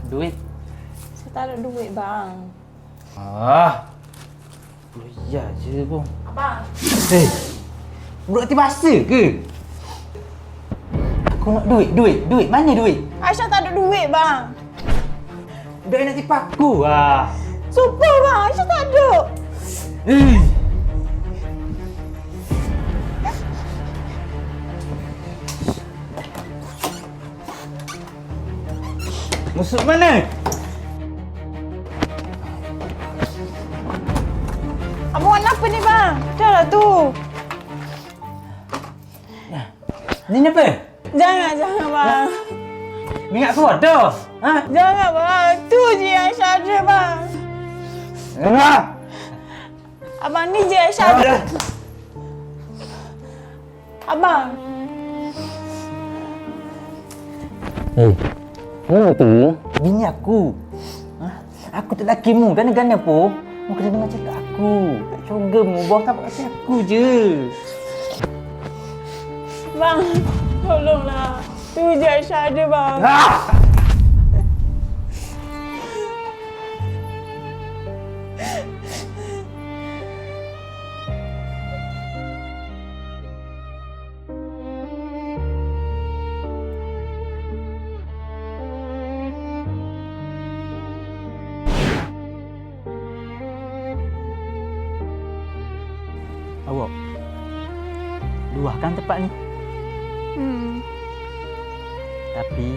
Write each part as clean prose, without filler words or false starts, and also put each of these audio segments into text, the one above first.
Duit? Saya tak ada duit, bang. Ya je pun. Abang. Budak hati bahasa ke? Aku nak duit. Mana duit? Aisyah tak ada duit, bang. Budak nak tipu aku Sumpah, bang. Aisyah tak ada. Masuk mana? Abang warna apa ni, bang? Dah lah tu. Ni apa? Jangan, bang. Minyak soda? Jangan, bang. Tu je yang Aisyah ada, bang. Abang, ni je Aisyah ada. Abang. Mana tu? Bini aku. Aku tak lakimu. Gana-gana pun. Mu kena dengar cakap aku. Tak cogemu. Buang tapak kasi aku je. Bang, tolonglah. Tu je Aisyah ada, bang. Awak luahkan tempat ni. Tapi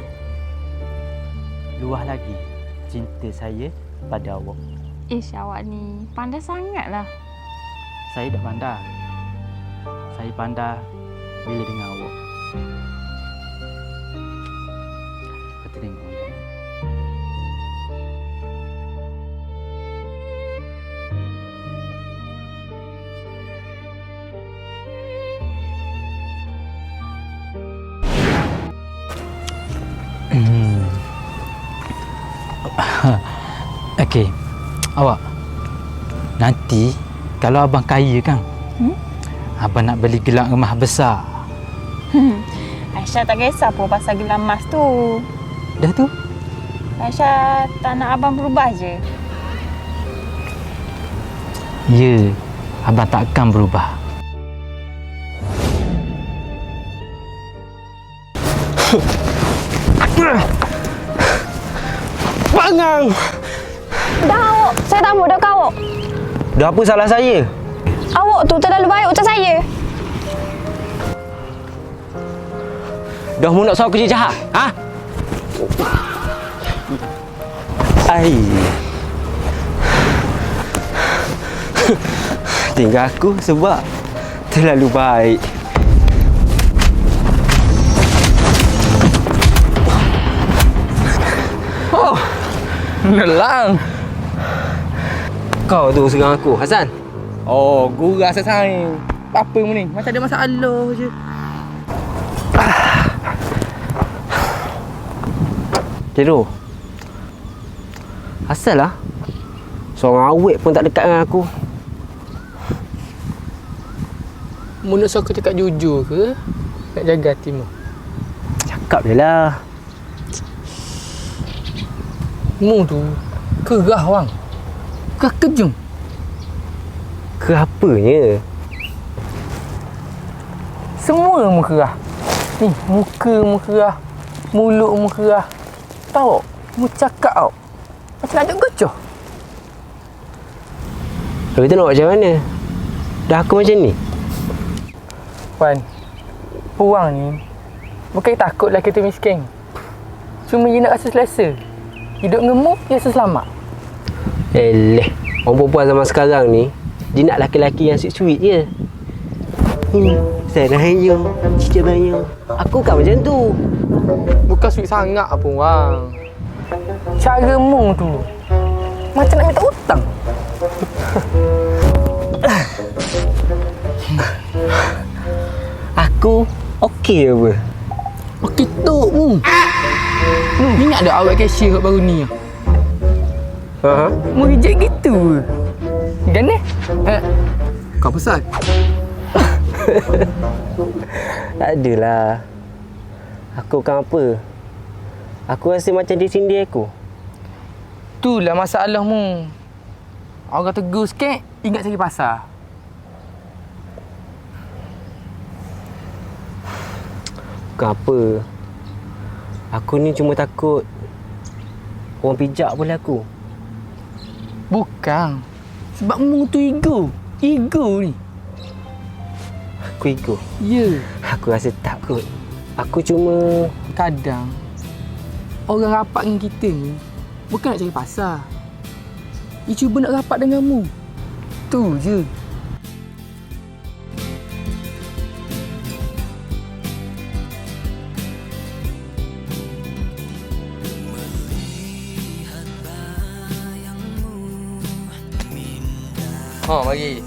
luah lagi cinta saya pada awak. Ish, awak ni pandai sangatlah. Saya dah pandai. Saya pandai bila dengar awak. Kita tengok. Okey. Awak nanti kalau abang kaya kan, abang nak beli gelang emas besar. Aisyah tak kisah pun pasal gelang emas tu. Dah tu? Aisyah tak nak abang berubah je. Ya, abang takkan berubah. Bangang! Dah awak, saya tak mau dah kau awak. Dah apa salah saya? Awak tu terlalu baik untuk saya. Dah mu nak suruh aku je jahat? Ha? Ai. Tinggal aku sebab terlalu baik. Oh, nelang. Kau tu serang aku, Hasan. Oh, gurau sasaran. Apa mu ni? Macam ada masalah je. Jero. Asal lah seorang awet pun tak dekat dengan aku. Mu nak suruh aku cakap jujur ke? Nak jaga hatimu. Cakap je lah. Mu tu kerah bang. Kerah kejung. Ke apanya? Semua mu kerah. Ni, muka mu kerah. Mulut mu kerah. Tahu? Mu cakap tau. Macam nak ajak gocah. Habis tu nak buat macam mana? Dah aku macam ni? Puan, puang ni bukan takutlah kita miskin. Cuma dia nak rasa selesa. Hidup dengan mu, dia rasa selamat. Eleh, orang perempuan zaman sekarang ni, dia nak laki-laki yang sweet-sweet je. Sayang, cicit banyak. Aku kan macam tu. Bukan sweet sangat pun bang. Cara mu tu macam nak minta hutang. Aku okey apa? Okey tu mu. Ingat dah awak cashier baru ni. Ha? Mu reject gitu. Kan ni? Kau pesan? Tak adalah. Aku kan apa? Aku rasa macam dia sindir aku. Itulah masalahmu. Orang tegur sikit, ingat cari pasar. Bukan apa. Aku ni cuma takut orang pijak boleh aku. Bukan. Sebab mu tu ego. Ego ni. Aku ego. Ya. Aku rasa takut. Aku cuma... Kadang orang rapat dengan kita ni bukan nak cari pasar. Dia cuba nak rapat denganmu. Tu je. Mari.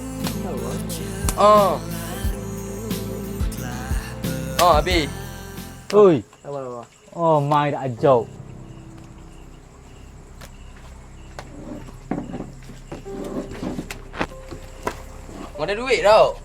Habis. Oi. Oh, mai dah ajau. Ada duit tau.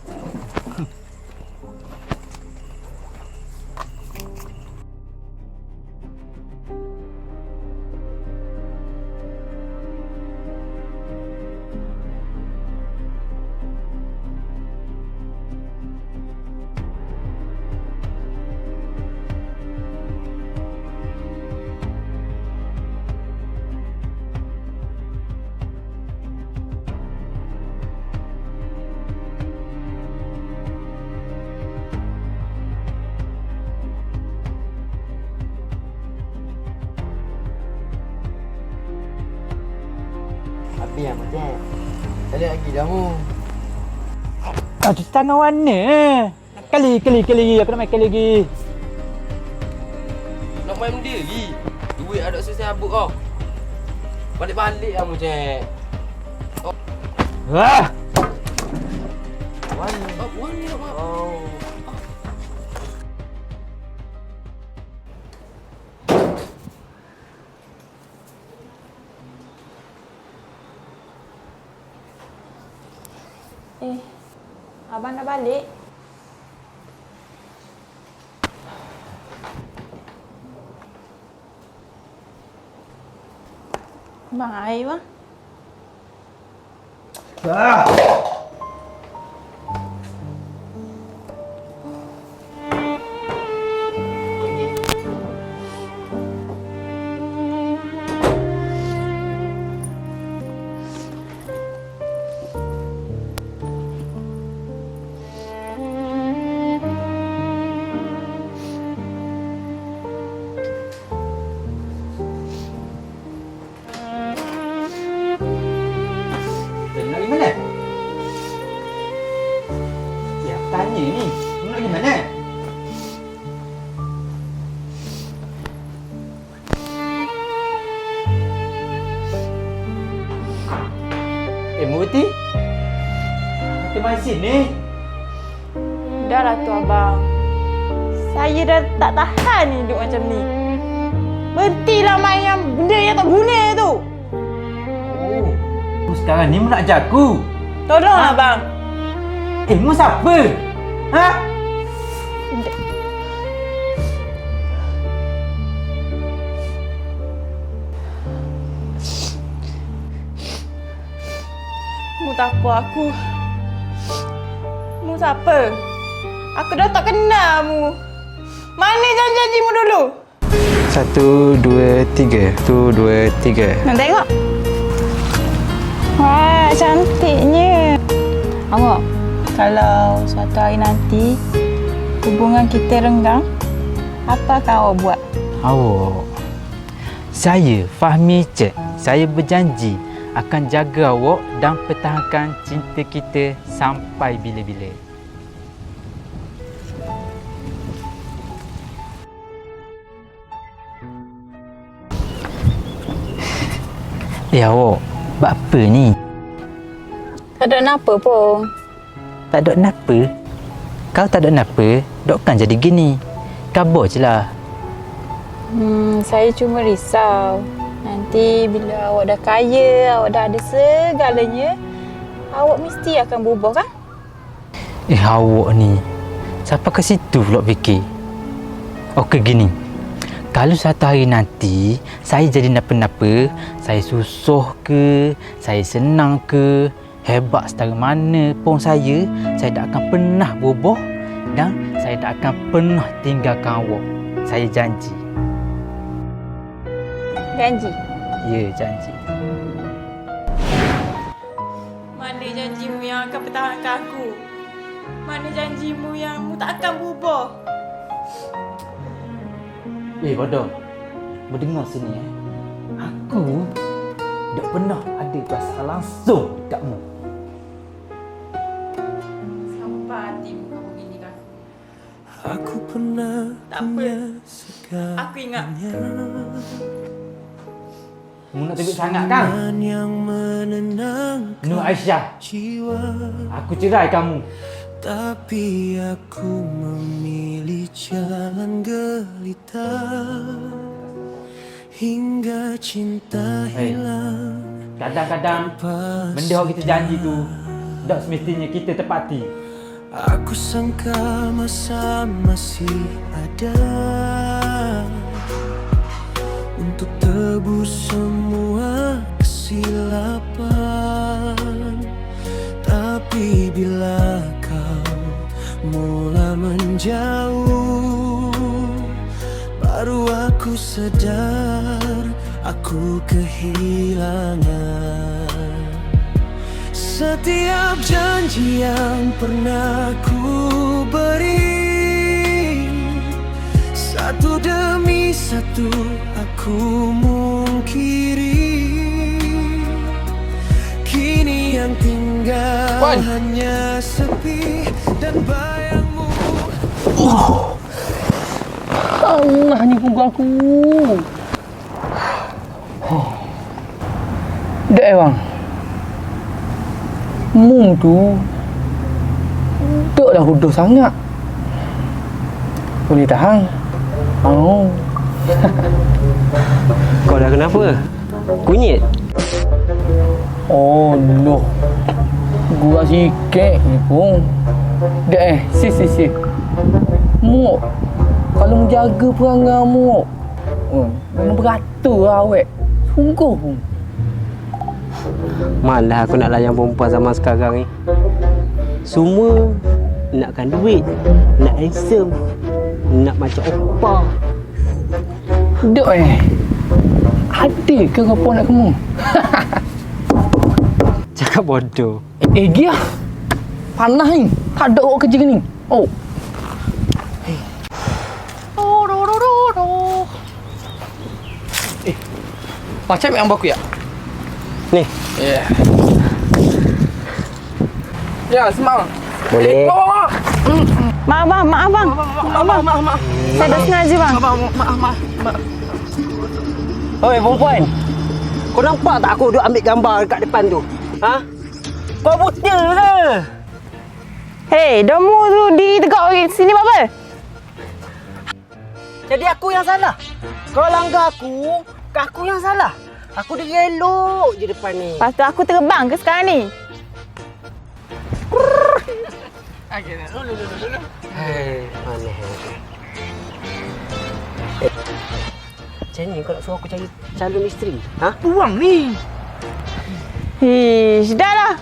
Habis lah macam. Tak ada lagi dah mu. Aduh, tangan warna. Kali. Aku nak main kali lagi. Nak main benda lagi. Duit ada selesai habuk kau. Balik-balik lah macam. Wah! Warna. Oh. Abang dah balik? Bang, air bang. Nak pergi mana? Ya, tanya ni. Nak pergi mana? Murti? Kita main sini. Dah lah tu abang. Saya dah tak tahan ni hidup macam ni. Berhentilah main yang benda yang tak guna tu. Oh. Sekarang ni mu nak ajar aku. Tolonglah abang. Mu siapa? Ha? Mu tak apa aku. Mu siapa? Aku dah tak kenal mu. Mana janji-janji mu dulu? 1, 2, 3. 1, 2, 3. Nak tengok? Wah, cantiknya. Awak, kalau suatu hari nanti hubungan kita renggang, apa akan awak buat? Awak. Saya, Fahmi Cik. Saya berjanji akan jaga awak dan pertahankan cinta kita sampai bila-bila. Awak, buat apa ni? Tak ada kenapa pun. Tak ada kenapa? Kau tak ada kenapa, dok kan jadi gini. Kabar je lah. Saya cuma risau. Nanti bila awak dah kaya, awak dah ada segalanya, awak mesti akan berubah kan? Awak ni, siapa ke situ pula fikir? Okey gini, Kalau satu hari nanti saya jadi napa-napa, saya susah ke, saya senang ke, hebat setara mana pun saya tak akan pernah berubah dan saya tak akan pernah tinggalkan awak. Saya janji. Janji. Ya, janji. Mana janjimu yang akan pertahankan aku? Mana janjimu yang tak akan berubah? Bodoh. Berdengar sini Aku tak pernah ada perasaan langsung dekatmu. Sampai hatimu kamu gini kan? Aku pernah Tak apa. punya segalanya. Aku ingat. Mu nak tegur sangat kan? Cuman yang menenangkan Nur Aisyah, jiwa. aku cerai kamu. Tapi aku memilih jalan gelita hingga cinta hilang. Kadang-kadang benda yang kita janji tu tak semestinya kita tepati. Aku sangka masa masih ada untuk tebus semua kesilapan. Tapi bila kau mula menjauh, baru aku sadar aku kehilangan setiap janji yang pernah ku beri. Satu demi satu aku mungkiri. Kini yang tinggal hanya sepi dan bayangmu. Allah ni punggung aku. Dek bang. Mung tu taklah huduh sangat. Boleh tahan. Oh. Kau dah kenapa? Kunyit? Oh, loh. Gua sikit ni pun. Dek si. Muk. Kalau menjaga perangai muk. Memang beratur lah awet. Sungguh pun. Malah aku nak layan perempuan zaman sekarang ni. Semua nakkan duit, nak handsome, nak macam oppa. Dek ada ke kau nak kamu? Cakap bodoh. Gia. Panas ni. Tak ada orang kerja ni. Oh. Macam yang baku ya? Ni. Ya. Ya, semangat. Boleh. Maaf bang. Saya dah sengaja bang. Maaf. Oi perempuan. Kau nampak tak aku duk ambil gambar dekat depan tu? Ha? Kau buta ke? Hei, domu tu ditegak sini buat apa? Jadi aku yang salah. Kau langgar aku yang salah. Aku dah elok je depan ni. Lepas tu aku terbang ke sekarang ni? Hei, mana macam ni kau nak suruh aku cari calon isteri? Ha? Buang ni. Hish, dah lah.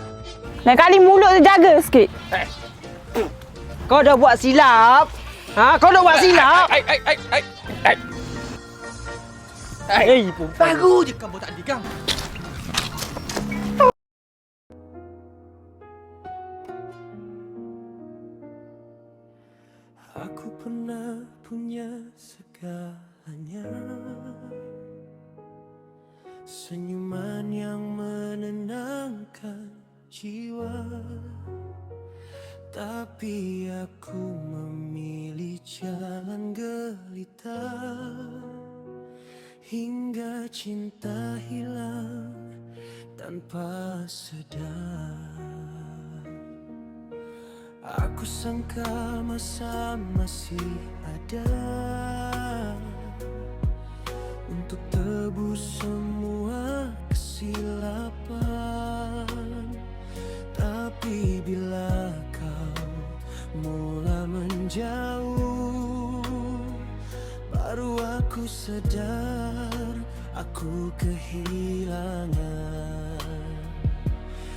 Lain kali mulut tu jaga sikit. Kau dah buat silap. Ha? Kau dah buat silap. Hei, baru je kamu tak digam. Aku pernah punya segalanya. Senyuman yang menenangkan jiwa. Tapi aku memilih jalan gelita hingga cinta hilang tanpa sadar. Aku sangka masa masih ada untuk tebus semua kesilapan. Tapi bila kau mula menjauh, baru aku kehilangan.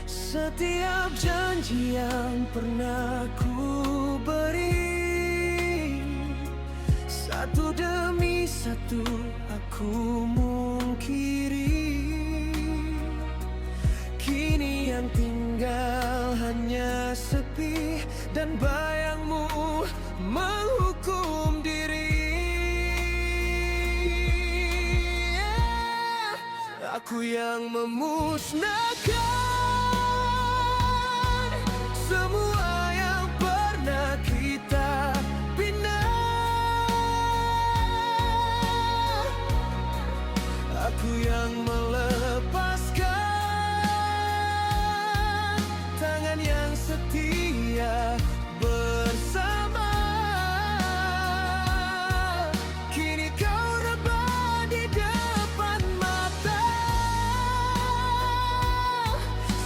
Setiap janji yang pernah ku beri, satu demi satu aku mungkiri. Kini yang tinggal hanya sepi dan bayangmu menghukum diri. Aku yang memusnahkan semua yang pernah kita bina. Aku yang melepaskan tangan yang setia bersama. Kini kau rebah di depan mata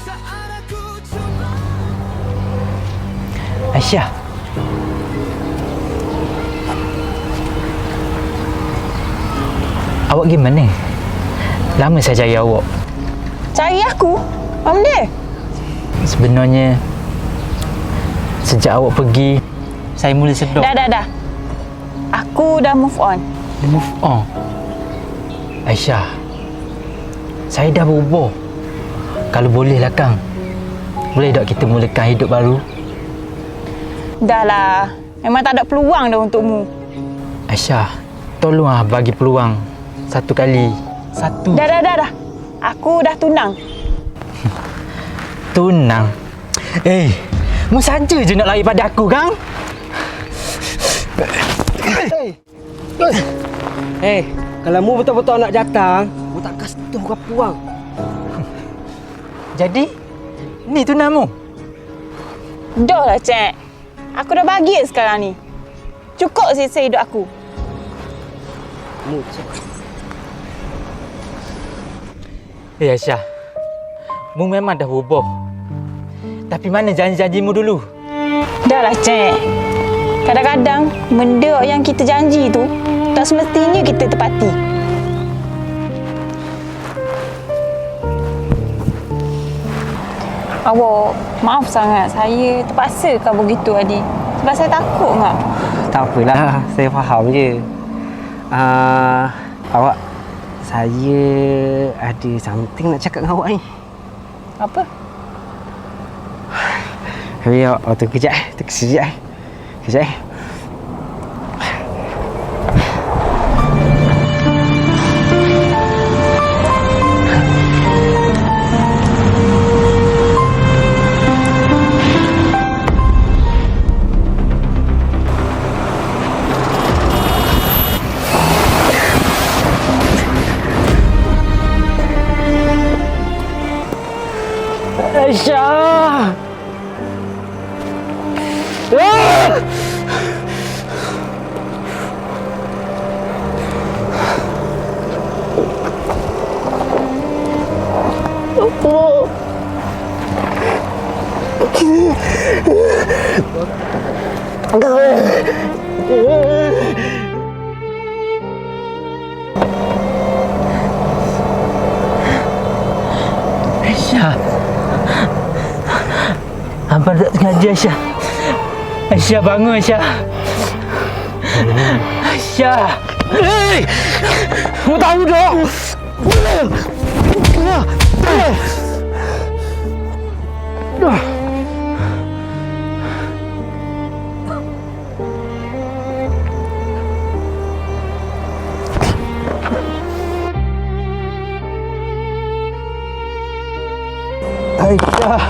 saat aku coba. Aisyah. Awak gimana? Lama saya cari awak. Cari aku? Mana? Sebenarnya sejak awak pergi, saya mula sedar. Dah. Aku dah move on. Move on. Aisyah, saya dah berubah. Kalau bolehlah Kang, boleh tak kita mulakan hidup baru? Dah lah. Memang tak ada peluang dah untukmu. Aisyah, tolonglah bagi peluang satu kali. Satu. Dah. Aku dah tunang. Tunang. Mu saja je nak lari pada aku, Kang. Kalau mu betul-betul nak datang, mu tak kasih tu kau puang. Jadi, ni tunang mu. Dah lah, Cik. Aku dah bahagia sekarang ni. Cukup sisa hidup aku. Mu cik. Aisyah, mu memang dah berubah. Tapi mana janji-janjimu dulu? Dah lah, Cik. Kadang-kadang benda yang kita janji tu tak semestinya kita tepati. Awak, maaf sangat. Saya terpaksa kau begitu tadi. Sebab saya takut tak? Tak apalah, saya faham je. Awak, saya ada something nak cakap dengan awak ni. Apa? Tapi awak tunggu kejap. Kejap. Aisyah! Aisyah. Abang tak sengaja, Aisyah. Aisyah, bangun, Aisyah. Aisyah. Mu tahu tak? Aisyah.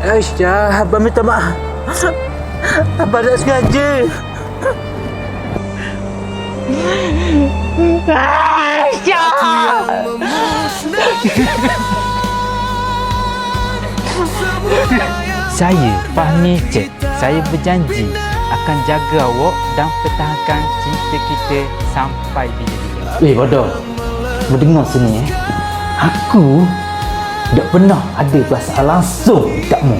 Aisyah, abang minta maaf. Abang tak sengaja. Saya, Fahmi Cik, saya berjanji akan jaga awak dan pertahankan cinta kita sampai bila-bila. bodoh. Berdengar sini Aku tak pernah ada perasaan langsung dekat mu.